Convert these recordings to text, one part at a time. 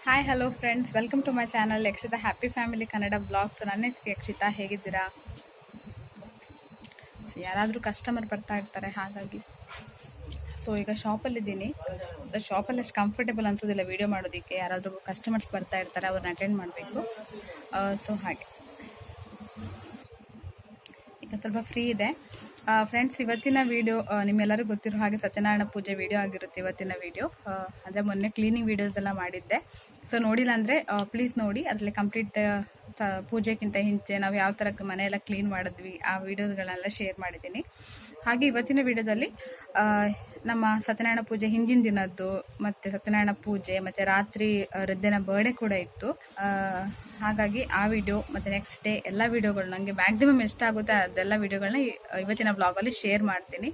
Hi hello friends, welcome to my channel Yakshita happy family Kannada blogs. ನನ್ನ ಹೆಸರು ಯಕ್ಷಿತಾ. ಹೇಗಿದ್ದೀರಾ? ಯಾರಾದರೂ ಕಸ್ಟಮರ್ ಬರ್ತಾ ಇರ್ತಾರೆ, ಹಾಗಾಗಿ ಈಗ ಶಾಪಲ್ಲಿದ್ದೀನಿ. ಶಾಪಲ್ಲಿ ಅಷ್ಟು ಕಂಫರ್ಟೇಬಲ್ ಅನ್ಸೋದಿಲ್ಲ ವೀಡಿಯೋ ಮಾಡೋದಕ್ಕೆ. ಯಾರಾದರೂ ಕಸ್ಟಮರ್ಸ್ ಬರ್ತಾ ಇರ್ತಾರೆ, ಅವ್ರನ್ನ ಅಟೆಂಡ್ ಮಾಡಬೇಕು. ಹಾಗೆ ಈಗ ಸ್ವಲ್ಪ ಫ್ರೀ ಇದೆ. ಫ್ರೆಂಡ್ಸ್, ಇವತ್ತಿನ ವಿಡಿಯೋ ನಿಮ್ಮೆಲ್ಲರಿಗೂ ಗೊತ್ತಿರೋ ಹಾಗೆ ಸತ್ಯನಾರಾಯಣ ಪೂಜೆ ವಿಡಿಯೋ ಆಗಿರುತ್ತೆ ಇವತ್ತಿನ ವಿಡಿಯೋ. ಅಂದರೆ ಮೊನ್ನೆ ಕ್ಲೀನಿಂಗ್ ವಿಡಿಯೋಸ್ ಎಲ್ಲ ಮಾಡಿದ್ದೆ. ನೋಡಿಲ್ಲ ಅಂದರೆ ಪ್ಲೀಸ್ ನೋಡಿ. ಅದರಲ್ಲಿ ಕಂಪ್ಲೀಟ್ ಪೂಜೆಗಿಂತ ಹಿಂಚೆ ನಾವು ಯಾವ ಥರ ಮನೆಯೆಲ್ಲ ಕ್ಲೀನ್ ಮಾಡಿದ್ವಿ ಆ ವಿಡಿಯೋಸ್ಗಳನ್ನೆಲ್ಲ ಶೇರ್ ಮಾಡಿದ್ದೀನಿ. ಹಾಗೆ ಇವತ್ತಿನ ವಿಡಿಯೋದಲ್ಲಿ ನಮ್ಮ ಸತ್ಯನಾರಾಯಣ ಪೂಜೆ ಹಿಂದಿನ ದಿನದ್ದು, ಮತ್ತು ಸತ್ಯನಾರಾಯಣ ಪೂಜೆ, ಮತ್ತು ರಾತ್ರಿ ವೃದ್ಧನ ಬರ್ಡೇ ಕೂಡ ಇತ್ತು. ಹಾಗಾಗಿ ಆ ವಿಡಿಯೋ ಮತ್ತು ನೆಕ್ಸ್ಟ್ ಡೇ ಎಲ್ಲ ವಿಡಿಯೋಗಳು ನನಗೆ ಮ್ಯಾಕ್ಸಿಮಮ್ ಎಷ್ಟಾಗುತ್ತೆ ಅದೆಲ್ಲ ವಿಡಿಯೋಗಳನ್ನ ಇವತ್ತಿನ ಬ್ಲಾಗಲ್ಲಿ ಶೇರ್ ಮಾಡ್ತೀನಿ.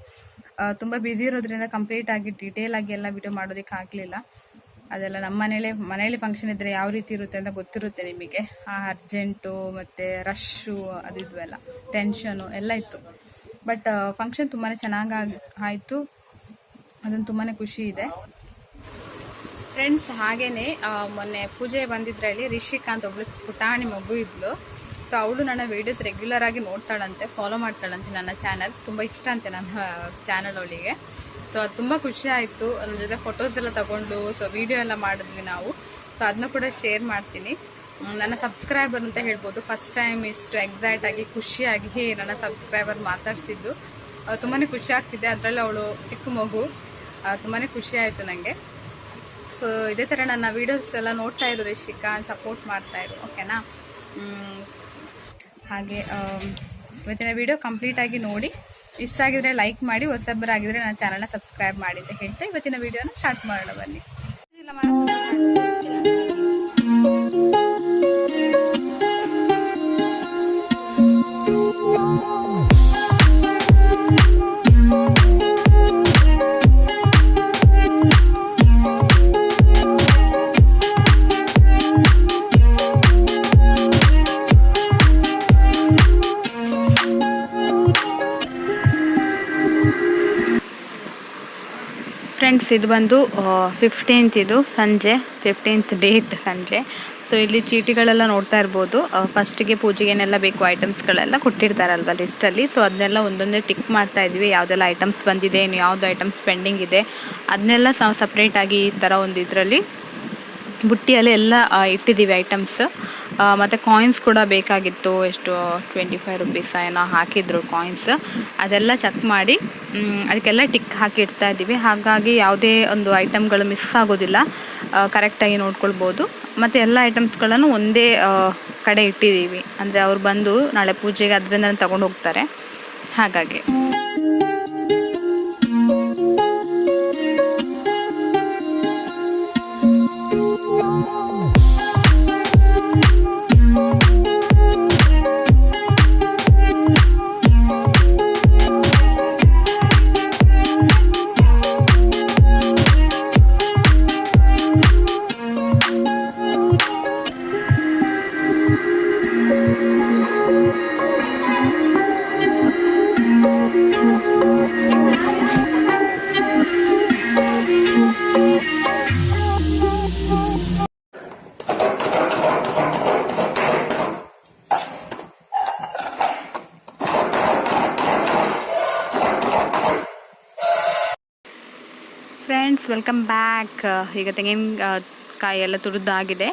ತುಂಬ ಬ್ಯುಸಿ ಇರೋದ್ರಿಂದ ಕಂಪ್ಲೀಟ್ ಆಗಿ ಡೀಟೇಲ್ ಆಗಿ ಎಲ್ಲ ವಿಡಿಯೋ ಮಾಡೋದಕ್ಕೆ ಆಗಲಿಲ್ಲ. ಅದೆಲ್ಲ ನಮ್ಮ ಮನೇಲಿ ಫಂಕ್ಷನ್ ಇದ್ದರೆ ಯಾವ ರೀತಿ ಇರುತ್ತೆ ಅಂತ ಗೊತ್ತಿರುತ್ತೆ ನಿಮಗೆ. ಅರ್ಜೆಂಟು ಮತ್ತು ರಶ್ಶು ಅದು ಇದು ಎಲ್ಲ ಟೆನ್ಷನು ಎಲ್ಲ ಇತ್ತು. ಬಟ್ ಫಂಕ್ಷನ್ ತುಂಬಾ ಚೆನ್ನಾಗಿ ಆಯಿತು. ಅದನ್ನು ತುಂಬಾ ಖುಷಿ ಇದೆ ಫ್ರೆಂಡ್ಸ್. ಹಾಗೇನೆ ಮೊನ್ನೆ ಪೂಜೆ ಬಂದಿದ್ರಲ್ಲಿ ರಿಷಿಕಾ ಅಂತ ಒಬ್ಳು ಪುಟಾಣಿ ಮಗು ಇದ್ಲು. ಅವಳು ನನ್ನ ವೀಡಿಯೋಸ್ ರೆಗ್ಯುಲರ್ ಆಗಿ ನೋಡ್ತಾಳಂತೆ, ಫಾಲೋ ಮಾಡ್ತಾಳಂತೆ ನನ್ನ ಚಾನಲ್. ತುಂಬ ಇಷ್ಟ ಅಂತೆ ನನ್ನ ಚಾನಲ್ ಅವಳಿಗೆ. ಅದು ತುಂಬ ಖುಷಿ ಆಯಿತು. ನನ್ನ ಜೊತೆ ಫೋಟೋಸ್ ಎಲ್ಲ ತಗೊಂಡು ವಿಡಿಯೋ ಎಲ್ಲ ಮಾಡಿದ್ವಿ ನಾವು. ಅದನ್ನ ಕೂಡ ಶೇರ್ ಮಾಡ್ತೀನಿ. ನನ್ನ ಸಬ್ಸ್ಕ್ರೈಬರ್ ಅಂತ ಹೇಳ್ಬೋದು. ಫಸ್ಟ್ ಟೈಮ್ ಇಷ್ಟು ಎಕ್ಸೈಟ್ ಆಗಿ ಖುಷಿಯಾಗಿ ನನ್ನ ಸಬ್ಸ್ಕ್ರೈಬರ್ ಮಾತಾಡ್ಸಿದ್ದು ತುಂಬಾ ಖುಷಿ ಆಗ್ತಿದೆ. ಅದರಲ್ಲಿ ಅವಳು ಚಿಕ್ಕ ಮಗು. ತುಂಬಾ ಖುಷಿ ಆಯಿತು ನನಗೆ. ಇದೇ ಥರ ನನ್ನ ವೀಡಿಯೋಸ್ ಎಲ್ಲ ನೋಡ್ತಾ ಇರು ರಿಷಿಕಾ, ಸಪೋರ್ಟ್ ಮಾಡ್ತಾ ಇರು, ಓಕೆನಾ? ಹಾಗೆ ಇವತ್ತಿನ ವಿಡಿಯೋ ಕಂಪ್ಲೀಟ್ ಆಗಿ ನೋಡಿ. ಇಷ್ಟ ಆಗಿದ್ರೆ ಲೈಕ್ ಮಾಡಿ, ಹೊಸಬರಾಗಿದ್ರೆ ನನ್ನ ಚಾನಲ್ನ ಸಬ್ಸ್ಕ್ರೈಬ್ ಮಾಡಿ ಅಂತ ಹೇಳ್ತಾ ಇವತ್ತಿನ ವಿಡಿಯೋನ ಸ್ಟಾರ್ಟ್ ಮಾಡೋಣ ಬನ್ನಿ. ಫ್ರೆಂಡ್ಸ್, ಇದು ಬಂದು 15th, ಇದು ಸಂಜೆ 15th ಡೇಟ್ ಸಂಜೆ. ಇಲ್ಲಿ ಚೀಟಿಗಳೆಲ್ಲ ನೋಡ್ತಾ ಇರ್ಬೋದು. ಫಸ್ಟಿಗೆ ಪೂಜೆಗೆ ಏನೆಲ್ಲ ಬೇಕು ಐಟಮ್ಸ್ಗಳೆಲ್ಲ ಕೊಟ್ಟಿರ್ತಾರಲ್ವ ಲಿಸ್ಟಲ್ಲಿ. ಅದನ್ನೆಲ್ಲ ಒಂದೊಂದೇ ಟಿಕ್ ಮಾಡ್ತಾ ಇದ್ವಿ. ಯಾವುದೆಲ್ಲ ಐಟಮ್ಸ್ ಬಂದಿದೆ, ಇನ್ನು ಯಾವುದು ಐಟಮ್ಸ್ ಪೆಂಡಿಂಗ್ ಇದೆ ಅದನ್ನೆಲ್ಲ ಸಪ್ರೇಟಾಗಿ ಈ ಥರ ಒಂದು ಇದರಲ್ಲಿ ಬುಟ್ಟಿಯಲ್ಲಿ ಎಲ್ಲ ಇಟ್ಟಿದ್ದೀವಿ ಐಟಮ್ಸ್. ಮತ್ತು ಕಾಯಿನ್ಸ್ ಕೂಡ ಬೇಕಾಗಿತ್ತು. ಎಷ್ಟು 25 ರೂಪೀಸ್ ಏನೋ ಹಾಕಿದ್ರು ಕಾಯಿನ್ಸ್. ಅದೆಲ್ಲ ಚೆಕ್ ಮಾಡಿ ಅದಕ್ಕೆಲ್ಲ ಟಿಕ್ ಹಾಕಿ ಇಡ್ತಾ ಇದ್ದೀವಿ. ಹಾಗಾಗಿ ಯಾವುದೇ ಒಂದು ಐಟಮ್ಗಳು ಮಿಸ್ ಆಗೋದಿಲ್ಲ, ಕರೆಕ್ಟಾಗಿ ನೋಡ್ಕೊಳ್ಬೋದು. ಮತ್ತು ಎಲ್ಲ ಐಟಮ್ಸ್ಗಳನ್ನು ಒಂದೇ ಕಡೆ ಇಟ್ಟಿದ್ದೀವಿ. ಅಂದರೆ ಅವ್ರು ಬಂದು ನಾಳೆ ಪೂಜೆಗೆ ಅದರಿಂದ ತಗೊಂಡು ಹೋಗ್ತಾರೆ. ಹಾಗಾಗಿ ಫ್ರೆಂಡ್ಸ್, ವೆಲ್ಕಮ್ ಬ್ಯಾಕ್. ಈಗ ತೆಂಗಿನಕಾಯಿ ಎಲ್ಲ ತುರಿದಾಗಿದೆ.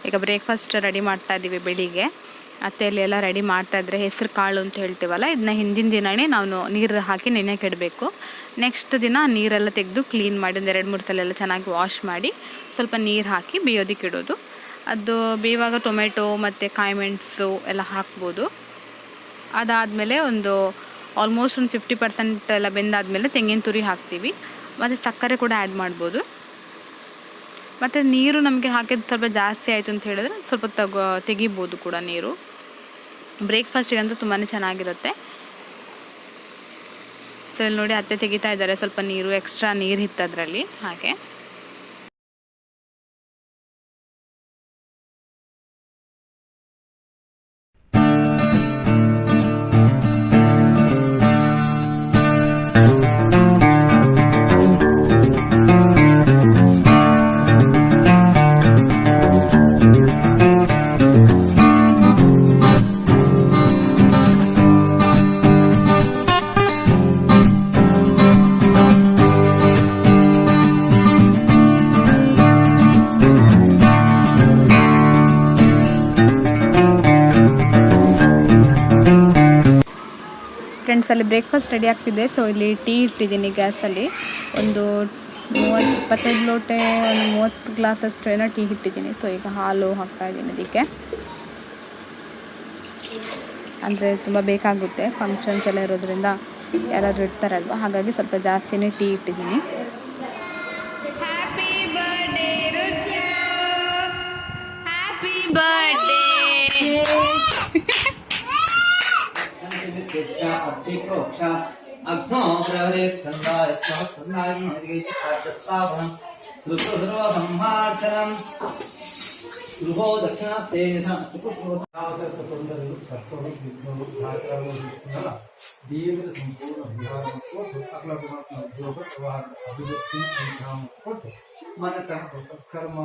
ಈಗ ಬ್ರೇಕ್ಫಾಸ್ಟ್ ರೆಡಿ ಮಾಡ್ತಾ ಇದ್ದೀವಿ. ಬೆಳಿಗ್ಗೆ ಅತ್ತೆಯಲ್ಲಿ ಎಲ್ಲ ರೆಡಿ ಮಾಡ್ತಾಯಿದ್ರೆ ಹೆಸರು ಕಾಳು ಅಂತ ಹೇಳ್ತೀವಲ್ಲ, ಇದನ್ನ ಹಿಂದಿನ ದಿನವೇ ನಾವು ನೀರು ಹಾಕಿ ನೆನೆಯಕ್ಕೆ ಇಡಬೇಕು. ನೆಕ್ಸ್ಟ್ ದಿನ ನೀರೆಲ್ಲ ತೆಗೆದು ಕ್ಲೀನ್ ಮಾಡಿ ಒಂದು 2-3 ಸಲ ಎಲ್ಲ ಚೆನ್ನಾಗಿ ವಾಶ್ ಮಾಡಿ ಸ್ವಲ್ಪ ನೀರು ಹಾಕಿ ಬೇಯೋದಕ್ಕೆ ಇಡೋದು. ಅದು ಬೇಯುವಾಗ ಟೊಮೆಟೊ ಮತ್ತು ಕಾಯಿ ಮೆಣಸು ಎಲ್ಲ ಹಾಕ್ಬೋದು. ಅದಾದಮೇಲೆ ಒಂದು ಆಲ್ಮೋಸ್ಟ್ ಒಂದು 50% ಎಲ್ಲ ಬೆಂದಾದಮೇಲೆ ತೆಂಗಿನ ತುರಿ ಹಾಕ್ತೀವಿ. ಮತ್ತು ಸಕ್ಕರೆ ಕೂಡ ಆ್ಯಡ್ ಮಾಡ್ಬೋದು. ಮತ್ತು ನೀರು ನಮಗೆ ಹಾಕಿದ್ದು ಸ್ವಲ್ಪ ಜಾಸ್ತಿ ಆಯಿತು ಅಂತ ಹೇಳಿದ್ರೆ ಸ್ವಲ್ಪ ತೆಗಿಬೋದು ಕೂಡ ನೀರು. ಬ್ರೇಕ್ಫಾಸ್ಟಿಗಂತೂ ತುಂಬಾ ಚೆನ್ನಾಗಿರುತ್ತೆ. ಇಲ್ಲಿ ನೋಡಿ, ಅತ್ತೆ ತೆಗಿತಾ ಇದ್ದಾರೆ ಸ್ವಲ್ಪ ನೀರು, ಎಕ್ಸ್ಟ್ರಾ ನೀರು ಇತ್ತು ಅದರಲ್ಲಿ. ಹಾಗೆ ಫ್ರೆಂಡ್ಸ್, ಅಲ್ಲಿ ಬ್ರೇಕ್ಫಾಸ್ಟ್ ರೆಡಿ ಆಗ್ತಿದೆ. ಸೊ ಇಲ್ಲಿ ಟೀ ಇಟ್ಟಿದ್ದೀನಿ ಗ್ಯಾಸಲ್ಲಿ. ಒಂದು 25 ಲೋಟೆ, ಒಂದು 30 ಗ್ಲಾಸ್ ಅಷ್ಟು ಏನೋ ಟೀ ಇಟ್ಟಿದ್ದೀನಿ. ಸೊ ಈಗ ಹಾಲು ಹಾಕ್ತಾ ಇದ್ದೀನಿ ಅದಕ್ಕೆ, ಅಂದರೆ ತುಂಬ ಬೇಕಾಗುತ್ತೆ, ಫಂಕ್ಷನ್ಸ್ ಎಲ್ಲ ಇರೋದ್ರಿಂದ ಯಾರಾದರೂ ಇರ್ತಾರಲ್ವ, ಹಾಗಾಗಿ ಸ್ವಲ್ಪ ಜಾಸ್ತಿನೇ ಟೀ ಇಟ್ಟಿದ್ದೀನಿ. ಗೃಹೋ ದಕ್ಷಿಣಾತ್ತೇನ ದೇವರ ಸಂಪೂರ್ಣ ವಿಹಾರ ಕೊಟ್ಟು ಅಗಲ ಉದ್ಯೋಗ ವ್ಯವಹಾರ ಅಭಿವೃದ್ಧಿ ಸಂಧಾನ ಕೊಟ್ಟು ಮನತಃ ಕರ್ಮ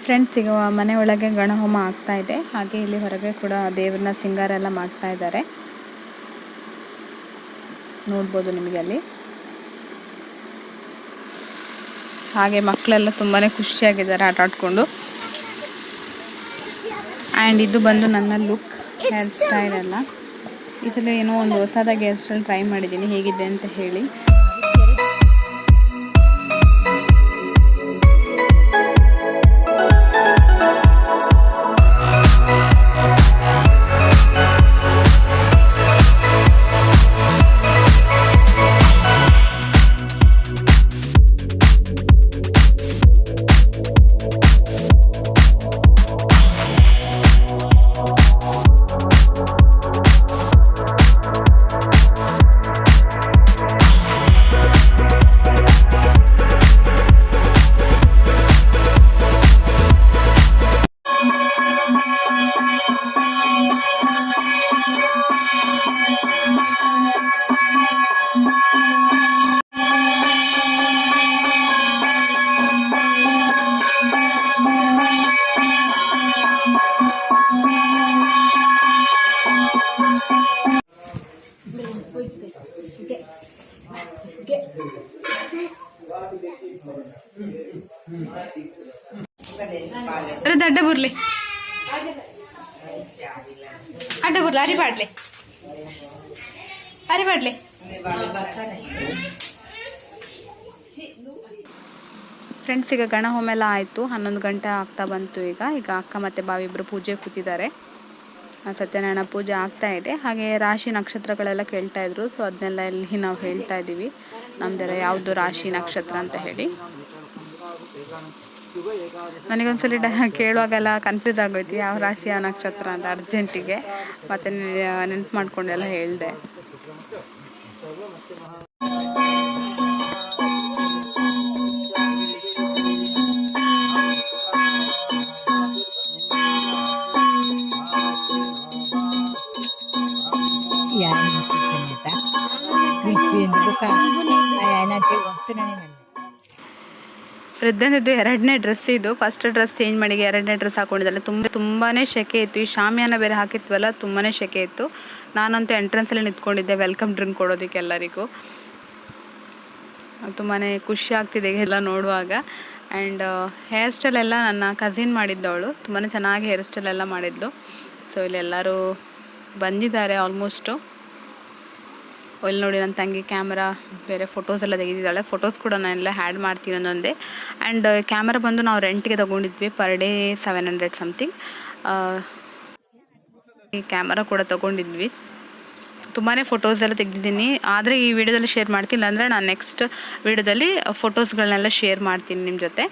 ಫ್ರೆಂಡ್ಸ್, ಈಗ ಮನೆ ಒಳಗೆ ಗಣಹೋಮ ಆಗ್ತಾ ಇದೆ. ಹಾಗೆ ಇಲ್ಲಿ ಹೊರಗೆ ಕೂಡ ದೇವ್ರನ್ನ ಸಿಂಗಾರ ಎಲ್ಲ ಮಾಡ್ತಾ ಇದ್ದಾರೆ, ನೋಡ್ಬೋದು ನಿಮಗೆ ಅಲ್ಲಿ. ಹಾಗೆ ಮಕ್ಕಳೆಲ್ಲ ತುಂಬಾ ಖುಷಿಯಾಗಿದ್ದಾರೆ ಆಟ ಆಡ್ಕೊಂಡು. ಆ್ಯಂಡ್ ಇದು ಬಂದು ನನ್ನ ಲುಕ್, ಹೇರ್ ಸ್ಟೈಲ್ ಎಲ್ಲ. ಈ ಸಲ ಏನೋ ಒಂದು ಹೊಸದಾಗಿ ಹೇರ್ ಸ್ಟೈಲ್ ಟ್ರೈ ಮಾಡಿದ್ದೀನಿ, ಹೇಗಿದೆ ಅಂತ ಹೇಳಿ. ಅಡ್ಡ ಬರ್ಲಿ ಅರಿಬಾಡ್ಲಿ. ಫ್ರೆಂಡ್ಸ್, ಈಗ ಗಣ ಹೋಮ ಎಲ್ಲ ಆಯಿತು, 11 ಗಂಟೆ ಆಗ್ತಾ ಬಂತು. ಈಗ ಅಕ್ಕ ಮತ್ತು ಬಾವಿ ಇಬ್ಬರು ಪೂಜೆ ಕೂತಿದ್ದಾರೆ. ಸತ್ಯನಾರಾಯಣ ಪೂಜೆ ಆಗ್ತಾ ಇದೆ. ಹಾಗೆ ರಾಶಿ ನಕ್ಷತ್ರಗಳೆಲ್ಲ ಕೇಳ್ತಾ ಇದ್ರು. ಸೊ ಅದನ್ನೆಲ್ಲ ಇಲ್ಲಿ ನಾವು ಹೇಳ್ತಾ ಇದ್ದೀವಿ, ನಮ್ದೆಲ್ಲ ಯಾವುದು ರಾಶಿ ನಕ್ಷತ್ರ ಅಂತ ಹೇಳಿ. ನನಗೊಂದ್ಸಲಿ ಕೇಳುವಾಗೆಲ್ಲ ಕನ್ಫ್ಯೂಸ್ ಆಗೋಯ್ತು, ಯಾವ ರಾಶಿ ಯಾವ ನಕ್ಷತ್ರ ಅಂತ ಅರ್ಜೆಂಟಿಗೆ. ಮತ್ತು ನೆನ್ಪು ಮಾಡ್ಕೊಂಡೆಲ್ಲ ಹೇಳಿದೆ. ವೃದ್ಧನಿದ್ದು 2ನೇ ಡ್ರೆಸ್ ಇದು. ಫಸ್ಟ್ ಡ್ರೆಸ್ ಚೇಂಜ್ ಮಾಡಿ 2ನೇ ಡ್ರೆಸ್ ಹಾಕೊಂಡಿದ್ದಲ್ಲ. ತುಂಬಾ ಶೆಕೆ ಇತ್ತು. ಈ ಶಾಮಿಯಾನ ಬೇರೆ ಹಾಕಿದ್ವಲ್ಲ, ತುಂಬಾ ಶೆಕೆ ಇತ್ತು. ನಾನಂತೂ ಎಂಟ್ರೆನ್ಸಲ್ಲಿ ನಿಂತ್ಕೊಂಡಿದ್ದೆ ವೆಲ್ಕಮ್ ಡ್ರಿಂಕ್ ಕೊಡೋದಕ್ಕೆ ಎಲ್ಲರಿಗೂ. ತುಂಬಾ ಖುಷಿ ಆಗ್ತಿದೆ ಎಲ್ಲ ನೋಡುವಾಗ. ಆ್ಯಂಡ್ ಹೇರ್ ಸ್ಟೈಲ್ ಎಲ್ಲ ನನ್ನ ಕಸಿನ್ ಮಾಡಿದ್ದವಳು, ತುಂಬಾ ಚೆನ್ನಾಗಿ ಹೇರ್ ಸ್ಟೈಲ್ ಎಲ್ಲ ಮಾಡಿದ್ದು. ಸೊ ಇಲ್ಲಿ ಎಲ್ಲರೂ ಬಂದಿದ್ದಾರೆ ಆಲ್ಮೋಸ್ಟು. ಇಲ್ಲಿ ನೋಡಿ, ನನ್ನ ತಂಗಿ ಕ್ಯಾಮ್ರಾ ಬೇರೆ ಫೋಟೋಸ್ ಎಲ್ಲ ತೆಗೆದಿದ್ದಾಳೆ. ಫೋಟೋಸ್ ಕೂಡ ನಾನೆಲ್ಲ ಆ್ಯಡ್ ಮಾಡ್ತೀನಿ ಒಂದೊಂದೇ. ಆ್ಯಂಡ್ ಕ್ಯಾಮ್ರಾ ಬಂದು ನಾವು ರೆಂಟ್ಗೆ ತೊಗೊಂಡಿದ್ವಿ, ಪರ್ ಡೇ 700 ಸಮಥಿಂಗ್. ಈ ಕ್ಯಾಮ್ರಾ ಕೂಡ ತೊಗೊಂಡಿದ್ವಿ. ತುಂಬಾ ಫೋಟೋಸ್ ಎಲ್ಲ ತೆಗೆದಿದ್ದೀನಿ. ಆದರೆ ಈ ವಿಡಿಯೋದಲ್ಲಿ ಶೇರ್ ಮಾಡ್ತಿಲ್ಲ, ಅಂದರೆ ನಾನು ನೆಕ್ಸ್ಟ್ ವಿಡಿಯೋದಲ್ಲಿ ಫೋಟೋಸ್ಗಳನ್ನೆಲ್ಲ ಶೇರ್ ಮಾಡ್ತೀನಿ ನಿಮ್ಮ ಜೊತೆ.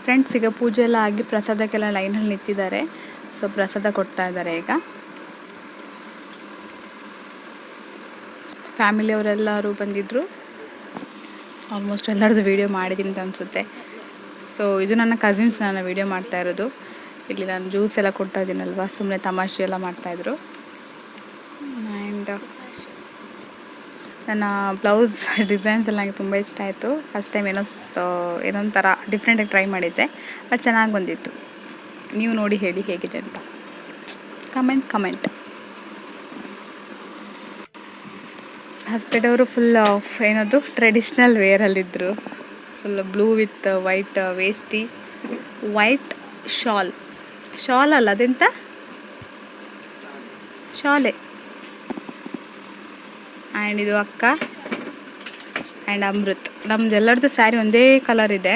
ಫ್ರೆಂಡ್ಸ್, ಈಗ ಪೂಜೆ ಎಲ್ಲ ಆಗಿ ಪ್ರಸಾದಕ್ಕೆಲ್ಲ ಲೈನಲ್ಲಿ ನಿಂತಿದ್ದಾರೆ. ಸೊ ಪ್ರಸಾದ ಕೊಡ್ತಾ ಇದ್ದಾರೆ ಈಗ. ಫ್ಯಾಮಿಲಿಯವರೆಲ್ಲರೂ ಬಂದಿದ್ದರು. ಆಲ್ಮೋಸ್ಟ್ ಎಲ್ಲರದ್ದು ವೀಡಿಯೋ ಮಾಡಿದ್ದೀನಿ ಅಂತ ಅನಿಸುತ್ತೆ. ಸೊ ಇದು ನನ್ನ ಕಸಿನ್ಸ್, ನಾನು ವೀಡಿಯೋ ಮಾಡ್ತಾ ಇರೋದು. ಇಲ್ಲಿ ನಾನು ಜ್ಯೂಸ್ ಎಲ್ಲ ಕೊಡ್ತಾ ಇದ್ದೀನಲ್ವ, ಸುಮ್ಮನೆ ತಮಾಷೆ ಎಲ್ಲ ಮಾಡ್ತಾಯಿದ್ರು. ಆ್ಯಂಡ್ ನನ್ನ ಬ್ಲೌಸ್ ಡಿಸೈನ್ಸ್ ಎಲ್ಲ ನನಗೆ ತುಂಬ ಇಷ್ಟ ಆಯಿತು. ಫಸ್ಟ್ ಟೈಮ್ ಏನೊಂದು ಥರ ಡಿಫ್ರೆಂಟಾಗಿ ಟ್ರೈ ಮಾಡಿದ್ದೆ, ಬಟ್ ಚೆನ್ನಾಗಿ ಬಂದಿತ್ತು. ನೀವು ನೋಡಿ ಹೇಳಿ ಹೇಗಿದೆ ಅಂತ, ಕಮೆಂಟ್. ಹಸ್ಬೆಂಡ್ ಅವರು ಫುಲ್ ಏನದು ಟ್ರೆಡಿಷ್ನಲ್ ವೇರಲ್ಲಿದ್ದರು. Full blue with white veshti, white shawl ಅಲ್ಲ, ಅದೆಂತ ಶಾಲೆ. ಆ್ಯಂಡ್ ಇದು ಅಕ್ಕ ಆ್ಯಂಡ್ ಅಮೃತ್. ನಮ್ದೆಲ್ಲರದ್ದು ಸ್ಯಾರಿ ಒಂದೇ ಕಲರ್ ಇದೆ,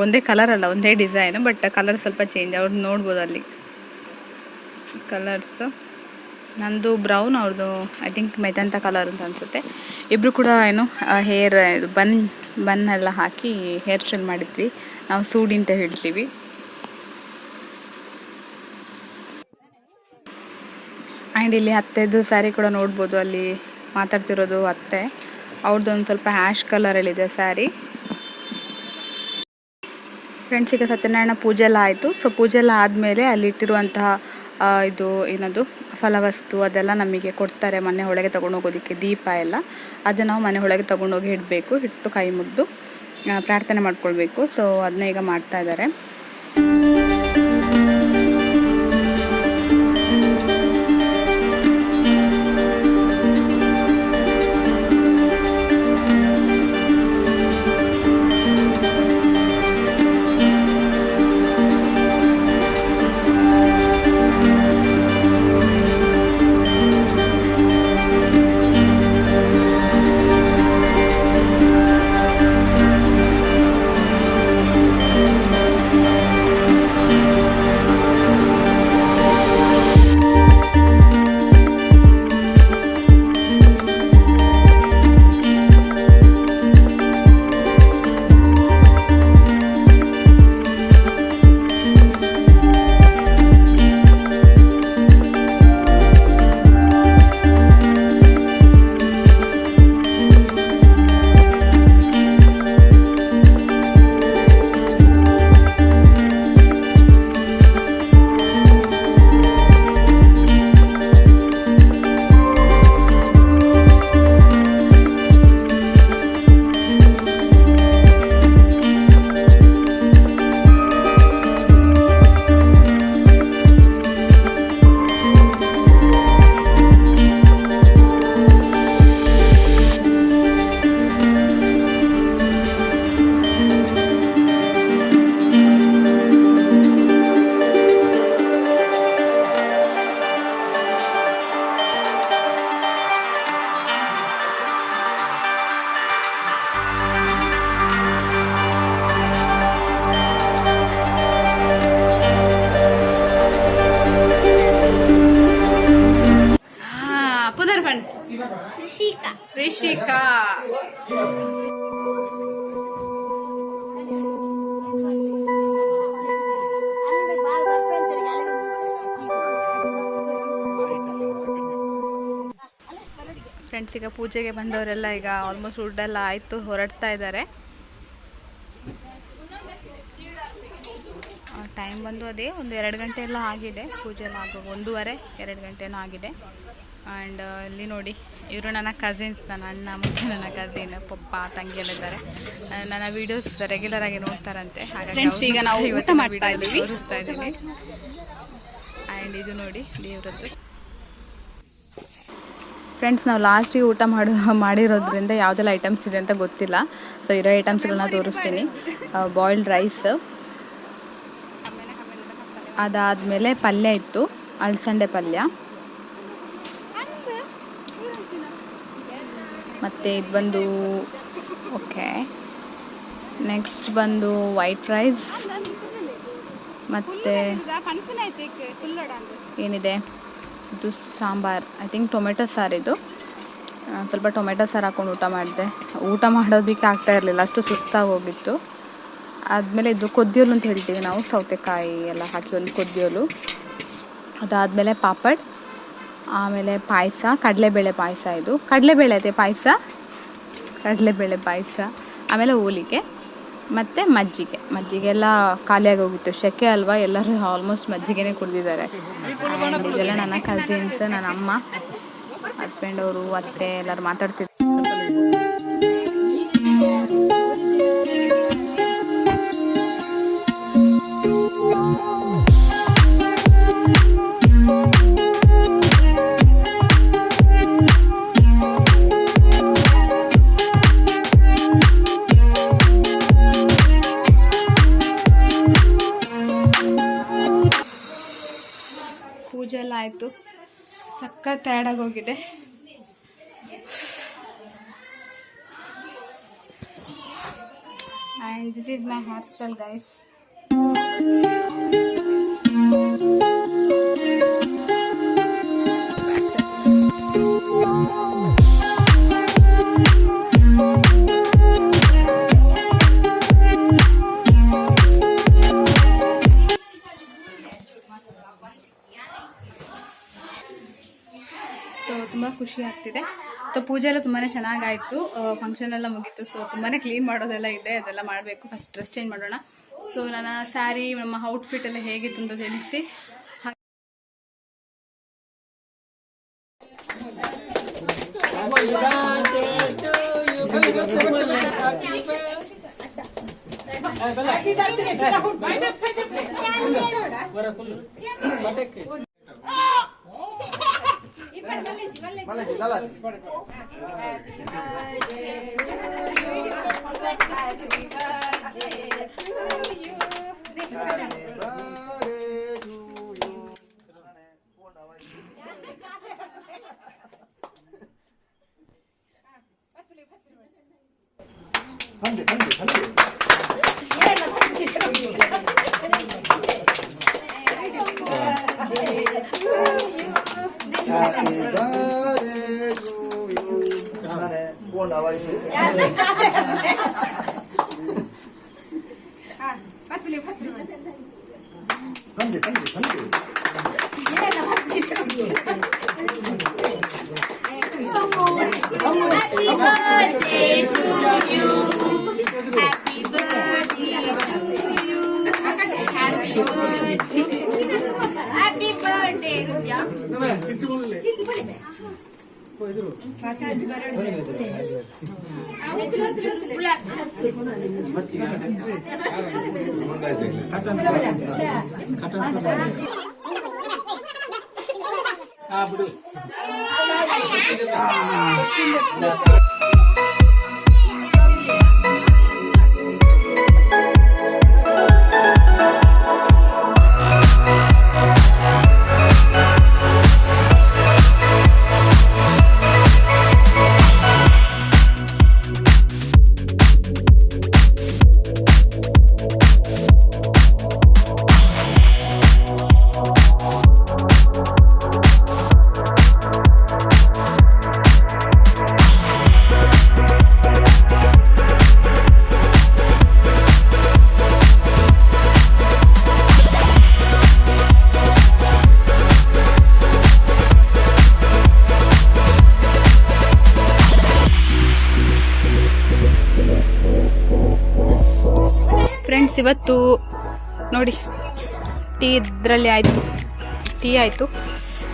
ಒಂದೇ ಕಲರ್ ಅಲ್ಲ, ಒಂದೇ ಡಿಸೈನು, ಬಟ್ ಕಲರ್ ಸ್ವಲ್ಪ ಚೇಂಜ್. ಅವ್ರದ್ದು ನೋಡ್ಬೋದು ಅಲ್ಲಿ ಕಲರ್ಸು. ನಂದು ಬ್ರೌನ್, ಅವ್ರದ್ದು ಐ ಥಿಂಕ್ ಮೆಜಂತ ಕಲರ್ ಅಂತ ಅನಿಸುತ್ತೆ. ಇಬ್ಬರು ಕೂಡ ಏನು ಹೇರ್ ಇದು ಬನ್ ಎಲ್ಲ ಹಾಕಿ ಹೇರ್ ಸ್ಟೈಲ್ ಮಾಡಿದ್ವಿ. ನಾವು ಸೂಡಿ ಅಂತ ಹೇಳ್ತೀವಿ. ಆ್ಯಂಡ್ ಇಲ್ಲಿ ಅತ್ತೆದು ಸ್ಯಾರಿ ಕೂಡ ನೋಡ್ಬೋದು. ಅಲ್ಲಿ ಮಾತಾಡ್ತಿರೋದು ಅತ್ತೆ. ಅವ್ರದ್ದು ಒಂದು ಸ್ವಲ್ಪ ಹ್ಯಾಶ್ ಕಲರಲ್ಲಿದೆ ಸ್ಯಾರಿ. ಫ್ರೆಂಡ್ಸ್, ಈಗ ಸತ್ಯನಾರಾಯಣ ಪೂಜೆ ಎಲ್ಲ ಆಯಿತು. ಸೊ ಪೂಜೆ ಎಲ್ಲ ಆದಮೇಲೆ ಅಲ್ಲಿಟ್ಟಿರುವಂತಹ ಇದು ಏನದು ಫಲವಸ್ತು ಅದೆಲ್ಲ ನಮಗೆ ಕೊಡ್ತಾರೆ. ಮನೆ ಒಳಗೆ ತೊಗೊಂಡೋಗೋದಕ್ಕೆ ದೀಪ ಎಲ್ಲ, ಅದನ್ನು ನಾವು ಮನೆ ಒಳಗೆ ತೊಗೊಂಡೋಗಿ ಇಡಬೇಕು. ಇಟ್ಟು ಕೈ ಮುಗಿದು ಪ್ರಾರ್ಥನೆ ಮಾಡ್ಕೊಳ್ಬೇಕು. ಸೊ ಅದನ್ನ ಈಗ ಮಾಡ್ತಾ ಇದ್ದಾರೆ. ರಿಷಿಕಾ ಫ್ರೆಂಡ್ಸ್, ಈಗ ಪೂಜೆಗೆ ಬಂದವರೆಲ್ಲ ಈಗ ಆಲ್ಮೋಸ್ಟ್ ಊಟೆಲ್ಲ ಆಯಿತು, ಹೊರಡ್ತಾ ಇದ್ದಾರೆ. ಟೈಮ್ ಬಂದು ಅದೇ ಒಂದು 2 ಗಂಟೆ ಎಲ್ಲ ಆಗಿದೆ. ಪೂಜೆ ಎಲ್ಲ ಆಗುವಾಗ 1:30-2 ಗಂಟೆನೂ ಆಗಿದೆ. ಆ್ಯಂಡ್ ಇಲ್ಲಿ ನೋಡಿ, ಇವರು ನನ್ನ ಕಸಿನ್ಸ್, ನನ್ನ ಅಣ್ಣ ಮತ್ತು ನನ್ನ ಕಸಿನ್, ಪಪ್ಪ ತಂಗಿ ಎಲ್ಲ ಇದ್ದಾರೆ. ನನ್ನ ವೀಡಿಯೋಸ್ ರೆಗ್ಯುಲರ್ ಆಗಿ ನೋಡ್ತಾರಂತೆ, ಹಾಗಾಗಿ ಈಗ ನಾವು ಊಟ ಮಾಡ್ತಾ ಇದ್ದೀವಿ, ತೋರಿಸ್ತಾ ಇದ್ದೀನಿ. ಆ್ಯಂಡ್ ಇದು ನೋಡಿ ದೇವ್ರದ್ದು. ಫ್ರೆಂಡ್ಸ್, ನಾವು ಲಾಸ್ಟಿಗೆ ಊಟ ಮಾಡಿರೋದ್ರಿಂದ ಯಾವುದೆಲ್ಲ ಐಟಮ್ಸ್ ಇದೆ ಅಂತ ಗೊತ್ತಿಲ್ಲ. ಸೊ ಇರೋ ಐಟಮ್ಸ್ಗಳನ್ನ ತೋರಿಸ್ತೀನಿ. ಬಾಯ್ಲ್ಡ್ ರೈಸ್, ಅದಾದಮೇಲೆ ಪಲ್ಯ ಇತ್ತು, ಅಳಸಂಡೆ ಪಲ್ಯ. ಮತ್ತು ಇದು ಬಂದು ಓಕೆ, ನೆಕ್ಸ್ಟ್ ಬಂದು ವೈಟ್ ರೈಸ್. ಮತ್ತು ಏನಿದೆ ಇದು ಸಾಂಬಾರು, ಐ ಥಿಂಕ್ ಟೊಮೆಟೊ ಸಾರಿದು. ಸ್ವಲ್ಪ ಟೊಮೆಟೊ ಸಾರು ಹಾಕ್ಕೊಂಡು ಊಟ ಮಾಡಿದೆ. ಊಟ ಮಾಡೋದಕ್ಕೆ ಆಗ್ತಾ ಇರಲಿಲ್ಲ, ಅಷ್ಟು ಸುಸ್ತಾಗಿ ಹೋಗಿತ್ತು. ಆದಮೇಲೆ ಇದು ಕೊದ್ದಿಯೋಲು ಅಂತ ಹೇಳ್ತೀವಿ ನಾವು, ಸೌತೆಕಾಯಿ ಎಲ್ಲ ಹಾಕಿ ಒಂದು ಕೊದ್ದಿಯೋಲು. ಅದಾದಮೇಲೆ ಪಾಪಡ್, ಆಮೇಲೆ ಪಾಯಸ, ಕಡಲೆಬೇಳೆ ಪಾಯಸ. ಇದು ಕಡಲೆಬೇಳೆ ಐತೆ ಪಾಯಸ, ಕಡಲೆಬೇಳೆ ಪಾಯಸ. ಆಮೇಲೆ ಹೋಳಿಗೆ ಮತ್ತು ಮಜ್ಜಿಗೆ ಎಲ್ಲ ಖಾಲಿಯಾಗಿ ಹೋಗಿತ್ತು. ಸೆಕೆ ಅಲ್ವಾ, ಎಲ್ಲರೂ ಆಲ್ಮೋಸ್ಟ್ ಮಜ್ಜಿಗೆನೇ ಕುಡಿದಿದ್ದಾರೆ. ಇದೆಲ್ಲ ನನ್ನ ಕಸಿನ್ಸ್, ನನ್ನ ಅಮ್ಮ, ಹಸ್ಬೆಂಡ್ ಅವರು, ಅತ್ತೆ ಎಲ್ಲರೂ ಮಾತಾಡ್ತಿದ್ರು. ಪೂಜೆ ಎಲ್ಲ ಆಯಿತು, ಸಖತ್ ಟಯರ್ಡಾಗಿ ಹೋಗಿದೆ. And this is my hair style guys. So ತುಂಬ ಖುಷಿ ಆಗ್ತಿದೆ. ಸೊ ಪೂಜೆ ಎಲ್ಲ ತುಂಬಾ ಚೆನ್ನಾಗಾಯಿತು, ಫಂಕ್ಷನ್ ಎಲ್ಲ ಮುಗೀತು. ಸೊ ತುಂಬಾ ಕ್ಲೀನ್ ಮಾಡೋದೆಲ್ಲ ಇದೆ, ಅದೆಲ್ಲ ಮಾಡಬೇಕು. ಫಸ್ಟ್ ಡ್ರೆಸ್ ಚೇಂಜ್ ಮಾಡೋಣ. ಸೊ ನನ್ನ ಸ್ಯಾರಿ, ನಮ್ಮ ಔಟ್ಫಿಟ್ ಎಲ್ಲ ಹೇಗಿತ್ತು ಅಂತ ತಿಳಿಸಿ. ಫ್ರೆಂಡ್ಸ್, ಇವತ್ತು ನೋಡಿ ಟೀ ಇದರಲ್ಲಿ ಆಯಿತು, ಟೀ ಆಯಿತು.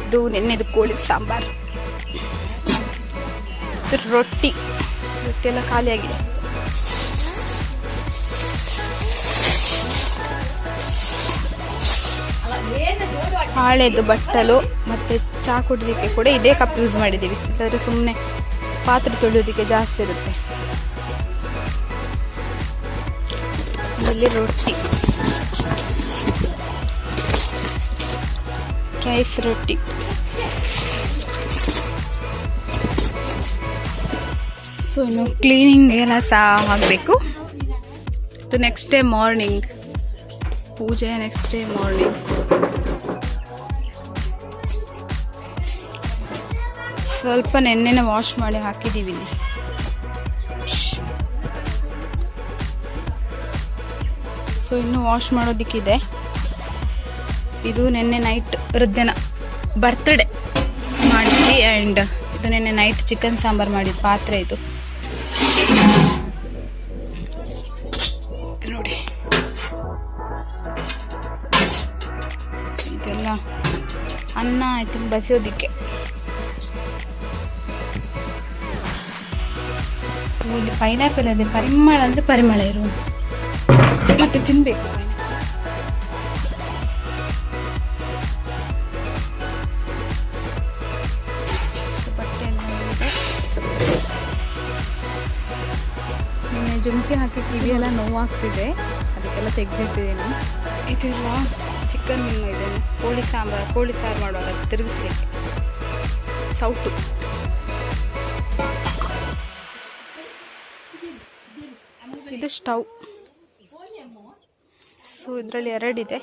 ಇದು ನೆನ್ನೆದು ಕೋಳಿ ಸಾಂಬಾರು, ರೊಟ್ಟಿ ಎಲ್ಲ ಖಾಲಿಯಾಗಿದೆ. ಹಾಳೆದು ಬಟ್ಟಲು ಮತ್ತು ಚಹಾ ಕುಡಿಯೋದಕ್ಕೆ ಕೂಡ ಇದೇ ಕಪ್ ಯೂಸ್ ಮಾಡಿದ್ದೀವಿ. ಯಾಕಂದರೆ ಸುಮ್ಮನೆ ಪಾತ್ರೆ ತೊಳೆಯೋದಕ್ಕೆ ಜಾಸ್ತಿ ಇರುತ್ತೆ. ಇಲ್ಲಿ ರೊಟ್ಟಿ, ರೈಸ್ ರೊಟ್ಟಿ. ಸೊ ಇನ್ನು ಕ್ಲೀನಿಂಗ್ ಎಲ್ಲ ಸಹ ಆಗಬೇಕು. ಇದು ನೆಕ್ಸ್ಟ್ ಡೇ ಮಾರ್ನಿಂಗ್ ಪೂಜೆ. ನೆಕ್ಸ್ಟ್ ಡೇ ಮಾರ್ನಿಂಗ್ ಸ್ವಲ್ಪ ನೆನ್ನೆನ ವಾಶ್ ಮಾಡಿ ಹಾಕಿದ್ದೀವಿ. ಸೊ ಇನ್ನು ವಾಶ್ ಮಾಡೋದಕ್ಕಿದೆ. ಇದು ನಿನ್ನೆ ನೈಟ್ ವೃದ್ಧನ ಬರ್ತ್ಡೇ ಮಾಡಿದ್ವಿ. ಆ್ಯಂಡ್ ಇದು ನಿನ್ನೆ ನೈಟ್ ಚಿಕನ್ ಸಾಂಬಾರು ಮಾಡಿದ ಪಾತ್ರೆ ಇದು ನೋಡಿ. ಇದೆಲ್ಲ ಅನ್ನ ಆಯ್ತು ಬಸಿಯೋದಿಕ್ಕೆ. ಇಲ್ಲಿ ಪೈನಾಪಲ್ ಇದೆ. ಪರಿಮಳ ಅಂದರೆ ಪರಿಮಳ ಇರುವುದು ಮತ್ತೆ ತಿನ್ಬೇಕು. ಬಟ್ಟೆ ಎಲ್ಲ ಇದೆ. ನಿನ್ನೆ ಜುಮ್ಕಿ ಹಾಕಿ ಕಿವಿ ಎಲ್ಲ ನೋವಾಗ್ತಿದೆ, ಅದಕ್ಕೆಲ್ಲ ತೆಗೆದಿಟ್ಟಿದ್ದೀನಿ. ಇದೆಲ್ಲ ಚಿಕನ್ ಇದೆ, ಕೋಳಿ ಸಾರು ಮಾಡುವಾಗ ತಿರುಗಿಸ್ಲಿಕ್ಕೆ ಸೌಟು. ಇದು ಸ್ಟವ್. ಸೊ ಇದರಲ್ಲಿ 2 ಇದೆ.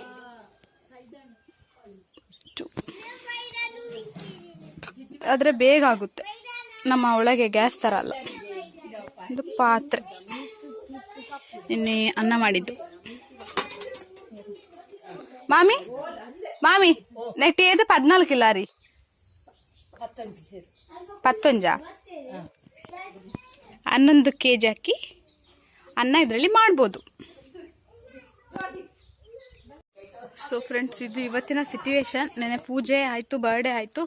ಆದರೆ ಬೇಗ ಆಗುತ್ತೆ, ನಮ್ಮ ಒಳಗೆ ಗ್ಯಾಸ್ ಥರ ಅಲ್ಲ. ಇದು ಪಾತ್ರೆ, ನಿನ್ನೆ ಅನ್ನ ಮಾಡಿದ್ದು. ಮಾಮಿ ನೆಟ್ಟಿ ಏದು 14 ಇಲ್ಲ ರೀ, 11 11 kg ಹಾಕಿ ಅನ್ನ ಇದರಲ್ಲಿ ಮಾಡ್ಬೋದು. ಸೊ ಫ್ರೆಂಡ್ಸ್, ಇದು ಇವತ್ತಿನ ಸಿಚುವೇಶನ್. ನೆನೆ ಪೂಜೆ ಆಯಿತು, ಬರ್ಡೇ ಆಯಿತು.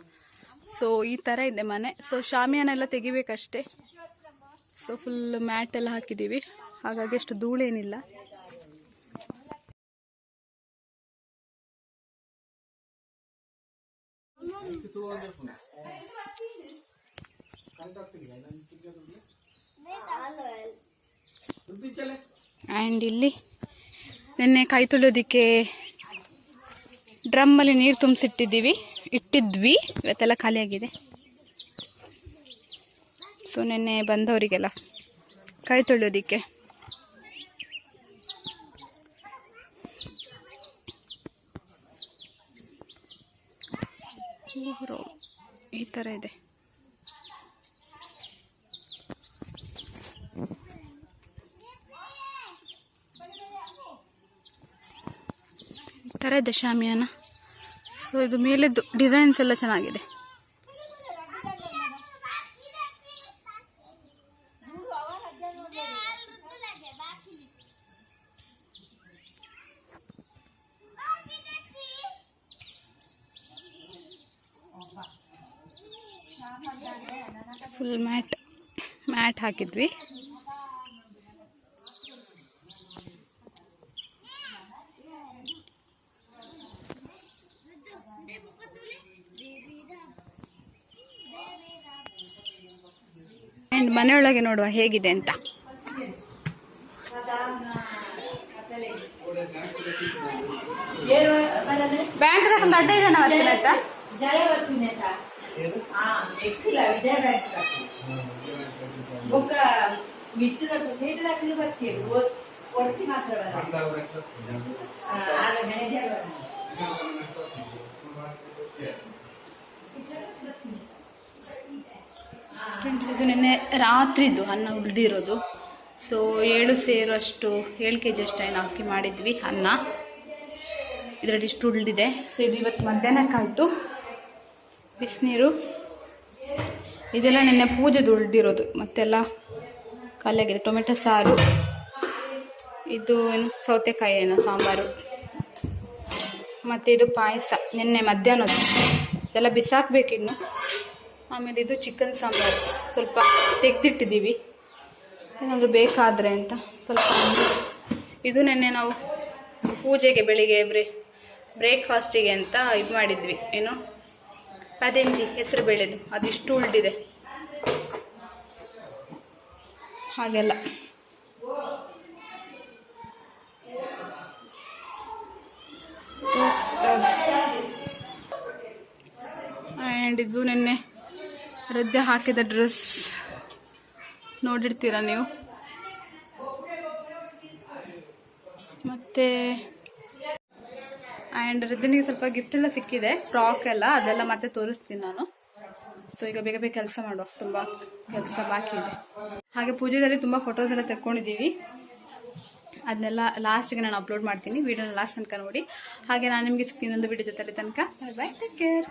ಸೊ ಈ ಥರ ಇದೆ ಮನೆ. ಸೊ ಶಾಮಿಯಾನೆಲ್ಲ ತೆಗಿಬೇಕಷ್ಟೇ. ಸೊ ಫುಲ್ ಮ್ಯಾಟ್ ಎಲ್ಲ ಹಾಕಿದ್ದೀವಿ, ಹಾಗಾಗಿ ಅಷ್ಟು ಧೂಳೇನಿಲ್ಲ. ಆ್ಯಂಡ್ ಇಲ್ಲಿ ನಿನ್ನೆ ಕೈ ತೊಳೆಯೋದಕ್ಕೆ ಡ್ರಮ್ಮಲ್ಲಿ ನೀರು ಇಟ್ಟಿದ್ವಿ. ಇವತ್ತೆಲ್ಲ ಖಾಲಿಯಾಗಿದೆ. ಸೊ ನಿನ್ನೆ ಬಂದವರಿಗೆಲ್ಲ ಕೈ ತೊಳೆಯೋದಕ್ಕೆ ಈ ಥರ ಇದೆ. ಈ ಥರ ಇದೆ ಶಾಮಿಯಾನ. ಸೊ ಇದು ಮೇಲೆದ್ದು ಡಿಸೈನ್ಸ್ ಎಲ್ಲ ಚೆನ್ನಾಗಿದೆ. ಫುಲ್ ಮ್ಯಾಟ್ ಹಾಕಿದ್ವಿ. ಆ್ಯಂಡ್ ಮನೆಯೊಳಗೆ ನೋಡುವ ಹೇಗಿದೆ ಅಂತ. ಬ್ಯಾಂಕ್ ತಗೊಂಡು ಅಡ್ಡ ಇದೆ ನಾವು ಆಯ್ತಾ ಫ್ರೆಂಡ್ಸ್, ಇದು ನಿನ್ನೆ ರಾತ್ರಿದು ಅನ್ನ ಉಳಿದಿರೋದು. ಸೊ 7 ಸೇರು ಅಷ್ಟು 7 kg ಅಷ್ಟು ಏನು ಹಾಕಿ ಮಾಡಿದ್ವಿ ಅನ್ನ. ಇದರಲ್ಲಿ ಇಷ್ಟು ಉಳಿದಿದೆ. ಸೊ ಇದು ಇವತ್ತು ಮಧ್ಯಾಹ್ನಕ್ಕಾಯಿತು. ಬಿಸಿನೀರು ಇದೆಲ್ಲ ನಿನ್ನೆ ಪೂಜೆದು ಉಳಿದಿರೋದು, ಮತ್ತೆಲ್ಲ ಖಾಲಿಯಾಗಿದೆ. ಟೊಮೆಟೊ ಸಾರು, ಇದು ಏನು ಸೌತೆಕಾಯಿ ಏನೋ ಸಾಂಬಾರು, ಮತ್ತು ಇದು ಪಾಯಸ ನಿನ್ನೆ ಮಧ್ಯಾಹ್ನದ್ದು. ಇದೆಲ್ಲ ಬಿಸಾಕಬೇಕಿನ್ನು. ಆಮೇಲೆ ಇದು ಚಿಕನ್ ಸಾಂಬಾರು ಸ್ವಲ್ಪ ತೆಗೆದಿಟ್ಟಿದ್ದೀವಿ, ಏನಾದರೂ ಬೇಕಾದರೆ ಅಂತ ಸ್ವಲ್ಪ. ಇದು ನಿನ್ನೆ ನಾವು ಪೂಜೆಗೆ ಬೆಳಿಗ್ಗೆ ಬ್ರೇಕ್ಫಾಸ್ಟಿಗೆ ಅಂತ ಇದು ಮಾಡಿದ್ವಿ, ಏನು ಪದೆಂಜಿ ಹೆಸರು ಬೇಳೆದು, ಅದಿಷ್ಟು ಉಳಿದಿದೆ ಹಾಗೆಲ್ಲ. ಆ್ಯಂಡ್ ಇದು ನೆನ್ನೆ ರದ್ದೆ ಹಾಕಿದ ಡ್ರೆಸ್ ನೋಡಿರ್ತೀರ ನೀವು. ಮತ್ತು ಆ್ಯಂಡ್ ರದ್ದನಿಗೆ ಸ್ವಲ್ಪ ಗಿಫ್ಟ್ ಎಲ್ಲ ಸಿಕ್ಕಿದೆ, ಫ್ರಾಕ್ ಎಲ್ಲ, ಅದೆಲ್ಲ ಮತ್ತೆ ತೋರಿಸ್ತೀನಿ ನಾನು. ಸೊ ಈಗ ಬೇಗ ಬೇಗ ಕೆಲಸ ಮಾಡುವ, ತುಂಬ ಕೆಲಸ ಬಾಕಿ ಇದೆ. ಹಾಗೆ ಪೂಜೆದಲ್ಲಿ ತುಂಬ ಫೋಟೋಸ್ ಎಲ್ಲ ತೆಕ್ಕೊಂಡಿದ್ದೀವಿ, ಅದನ್ನೆಲ್ಲ ಲಾಸ್ಟ್ಗೆ ನಾನು ಅಪ್ಲೋಡ್ ಮಾಡ್ತೀನಿ. ವಿಡಿಯೋನ ಲಾಸ್ಟ್ ತನಕ ನೋಡಿ. ಹಾಗೆ ನಾನು ನಿಮಗೆ ಸಿಗ್ತೀನಿ ಇನ್ನೊಂದು ವಿಡಿಯೋ ಜೊತೆ ತನಕ. ಬಾಯ್ ಬಾಯ್, ಟೇಕ್ ಕೇರ್.